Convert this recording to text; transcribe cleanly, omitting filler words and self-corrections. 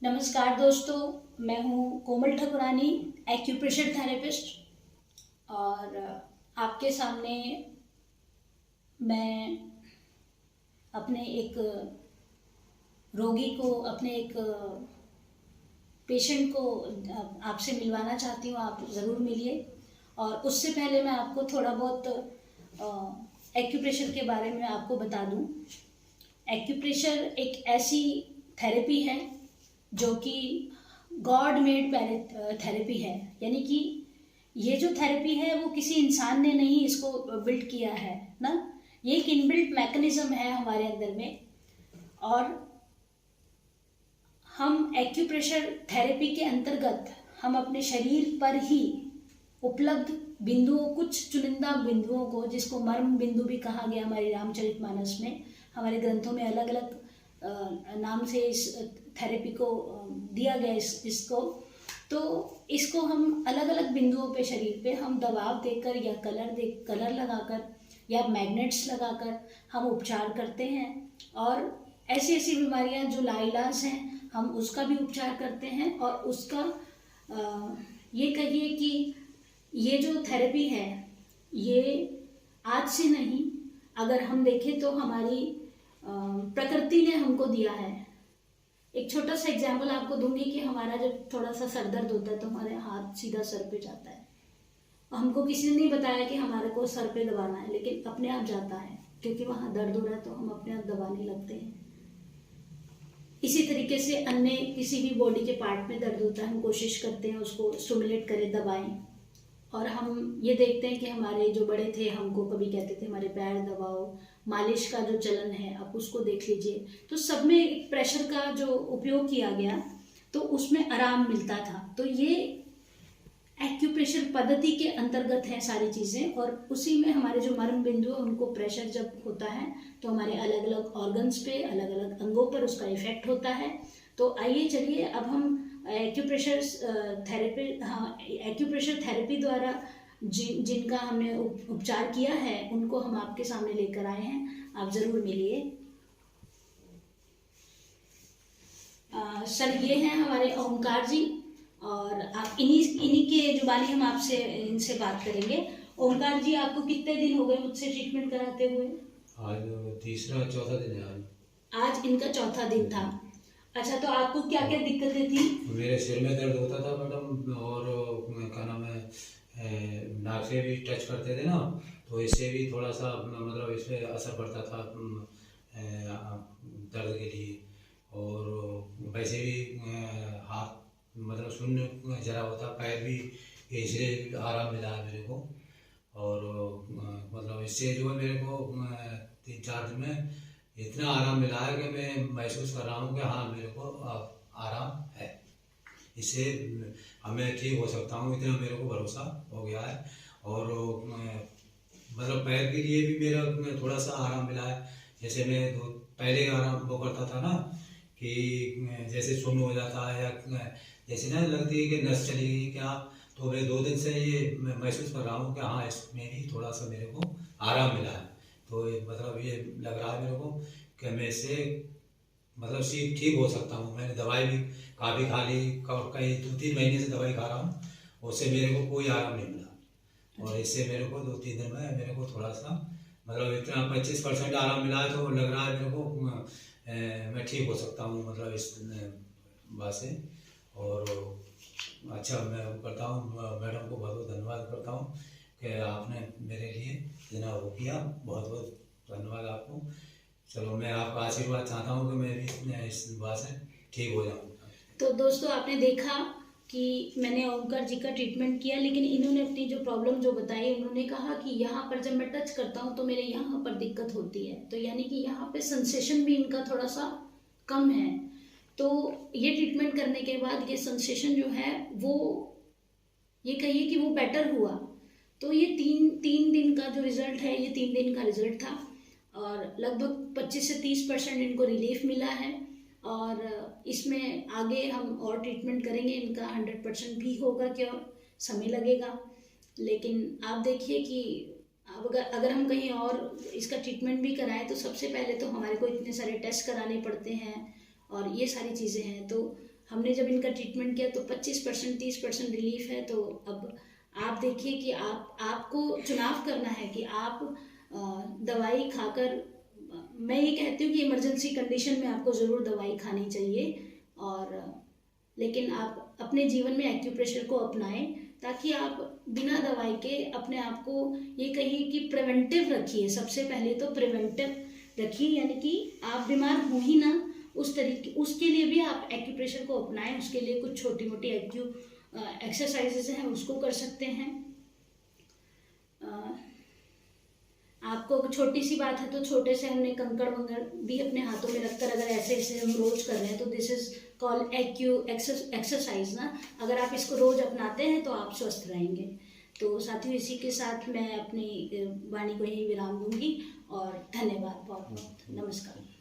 नमस्कार दोस्तों, मैं हूँ कोमल ठकुरानी, एक्यूप्रेशर थेरेपिस्ट। और आपके सामने मैं अपने एक रोगी को, अपने एक पेशेंट को आपसे मिलवाना चाहती हूँ। आप ज़रूर मिलिए। और उससे पहले मैं आपको थोड़ा बहुत एक्यूप्रेशर के बारे में आपको बता दूँ। एक्यूप्रेशर एक ऐसी थेरेपी है जो कि गॉड मेड थेरेपी है। यानी कि ये जो थेरेपी है वो किसी इंसान ने नहीं इसको बिल्ड किया है ना। ये एक इनबिल्ट मैकेनिज्म है हमारे अंदर में। और हम एक्यूप्रेशर थेरेपी के अंतर्गत हम अपने शरीर पर ही उपलब्ध बिंदुओं, कुछ चुनिंदा बिंदुओं को, जिसको मर्म बिंदु भी कहा गया हमारे रामचरितमानस में, हमारे ग्रंथों में अलग अलग नाम से इस थेरेपी को दिया गया। इसको तो इसको हम अलग अलग बिंदुओं पे शरीर पे हम दबाव देकर या कलर लगाकर या मैग्नेट्स लगाकर हम उपचार करते हैं। और ऐसी ऐसी बीमारियां जो लाइलाज हैं हम उसका भी उपचार करते हैं। और उसका ये कहिए कि ये जो थेरेपी है ये आज से नहीं, अगर हम देखें तो हमारी प्रकृति ने हमको दिया है। एक छोटा सा एग्जाम्पल आपको दूंगी कि हमारा जब थोड़ा सा सर दर्द होता है तो हमारे हाथ सीधा सर पे जाता है। हमको किसी ने नहीं बताया कि हमारे को सर पे दबाना है, लेकिन अपने आप जाता है क्योंकि वहाँ दर्द हो रहा है तो हम अपने आप दबाने लगते हैं। इसी तरीके से अन्य किसी भी बॉडी के पार्ट में दर्द होता है, हम कोशिश करते हैं उसको स्टिमुलेट करें, दबाएं। और हम ये देखते हैं कि हमारे जो बड़े थे हमको कभी कहते थे हमारे पैर दबाओ, मालिश का जो चलन है आप उसको देख लीजिए। तो सब में एक प्रेशर का जो उपयोग किया गया तो उसमें आराम मिलता था। तो ये एक्यूप्रेशर पद्धति के अंतर्गत है सारी चीज़ें। और उसी में हमारे जो मर्म बिंदु है उनको प्रेशर जब होता है तो हमारे अलग अलग ऑर्गन्स पे, अलग अलग अंगों पर उसका इफेक्ट होता है। तो आइए चलिए अब हम एक्यूप्रेशर थेरेपी द्वारा जिनका हमने उपचार किया है उनको हम आपके सामने लेकर आए हैं। आप ज़रूर मिलिए। सर ये हैं हमारे ओमकार जी, और आप इन्हीं के जुबानी हम आपसे इनसे बात करेंगे। ओमकार जी, आपको कितने दिन हो गए मुझसे ट्रीटमेंट कराते हुए? आज तीसरा चौथा दिन है। आज इनका चौथा दिन था। अच्छा, तो आपको क्या क्या दिक्कतें थी? मेरे सिर में दर्द होता था मैडम, और क्या नाम है, नाक से भी टच करते थे ना, तो इससे भी थोड़ा सा मतलब इस पर असर पड़ता था दर्द के लिए। और वैसे भी हाथ मतलब शून्य जरा होता, पैर भी इससे आराम मिला है मेरे को। और मतलब इससे जो है मेरे को 3-4 दिन में इतना आराम मिला है कि मैं महसूस कर रहा हूँ कि हाँ मेरे को आराम है, इससे मैं ठीक हो सकता हूँ, इतना मेरे को भरोसा हो गया है। और मतलब पैर के लिए भी मेरा थोड़ा सा आराम मिला है। जैसे मैं पहले आराम वो करता था ना कि जैसे सुन्न हो जाता है, या जैसे ना लगती है कि नस चली गई क्या, तो मैं 2 दिन से ये मैं महसूस कर रहा हूँ कि हाँ इसमें भी थोड़ा सा मेरे को आराम मिला है। तो मतलब ये लग रहा है मेरे को कि मैं इससे मतलब ठीक हो सकता हूँ। मैंने दवाई भी काफ़ी खा ली, कई 2-3 महीने से दवाई खा रहा हूँ, उससे मेरे को कोई आराम नहीं मिला। और इससे मेरे को 2-3 दिन में मेरे को थोड़ा सा मतलब इतना 25% आराम मिला है, तो लग रहा है मेरे को मैं ठीक हो सकता हूँ मतलब इस बात से। और अच्छा मैं वो करता हूँ, मैडम को बहुत बहुत धन्यवाद करता हूँ कि आपने मेरे लिए इतना वो किया। बहुत बहुत धन्यवाद आपको। चलो, मैं आपका आशीर्वाद चाहता हूँ कि मैं भी इस बात से ठीक हो जाऊँ। तो दोस्तों, आपने देखा कि मैंने ओमकार जी का ट्रीटमेंट किया, लेकिन इन्होंने अपनी जो प्रॉब्लम जो बताई, उन्होंने कहा कि यहाँ पर जब मैं टच करता हूँ तो मेरे यहाँ पर दिक्कत होती है। तो यानी कि यहाँ पे सेंसेशन भी इनका थोड़ा सा कम है। तो ये ट्रीटमेंट करने के बाद ये सेंसेशन जो है वो, ये कहिए कि वो बेटर हुआ। तो ये तीन दिन का जो रिजल्ट है, ये 3 दिन का रिजल्ट था। और लगभग 25 से 30% इनको रिलीफ मिला है। और इसमें आगे हम और ट्रीटमेंट करेंगे, इनका 100% भी होगा, क्या समय लगेगा। लेकिन आप देखिए कि अब अगर हम कहीं और इसका ट्रीटमेंट भी कराएं तो सबसे पहले तो हमारे को इतने सारे टेस्ट कराने पड़ते हैं और ये सारी चीज़ें हैं। तो हमने जब इनका ट्रीटमेंट किया तो 25% 30% रिलीफ है। तो अब आप देखिए कि आपको चुनाव करना है कि आप दवाई खाकर, मैं ये कहती हूँ कि इमरजेंसी कंडीशन में आपको ज़रूर दवाई खानी चाहिए, और लेकिन आप अपने जीवन में एक्यूप्रेशर को अपनाएं ताकि आप बिना दवाई के अपने आप को, ये कहिए कि प्रिवेंटिव रखिए। सबसे पहले तो प्रिवेंटिव रखिए, यानी कि आप बीमार हो ही ना, उस तरीके, उसके लिए भी आप एक्यूप्रेशर को अपनाएं। उसके लिए कुछ छोटी मोटी एक्सरसाइजेज हैं, उसको कर सकते हैं। आपको छोटी सी बात है तो छोटे से हमने कंकड़ वंकड़ भी अपने हाथों में रखकर अगर ऐसे ऐसे हम रोज कर रहे हैं तो दिस इज कॉल्ड एक्सरसाइज ना। अगर आप इसको रोज अपनाते हैं तो आप स्वस्थ रहेंगे। तो साथियों, इसी के साथ मैं अपनी वाणी को यहीं विराम दूंगी और धन्यवाद, बहुत बहुत नमस्कार।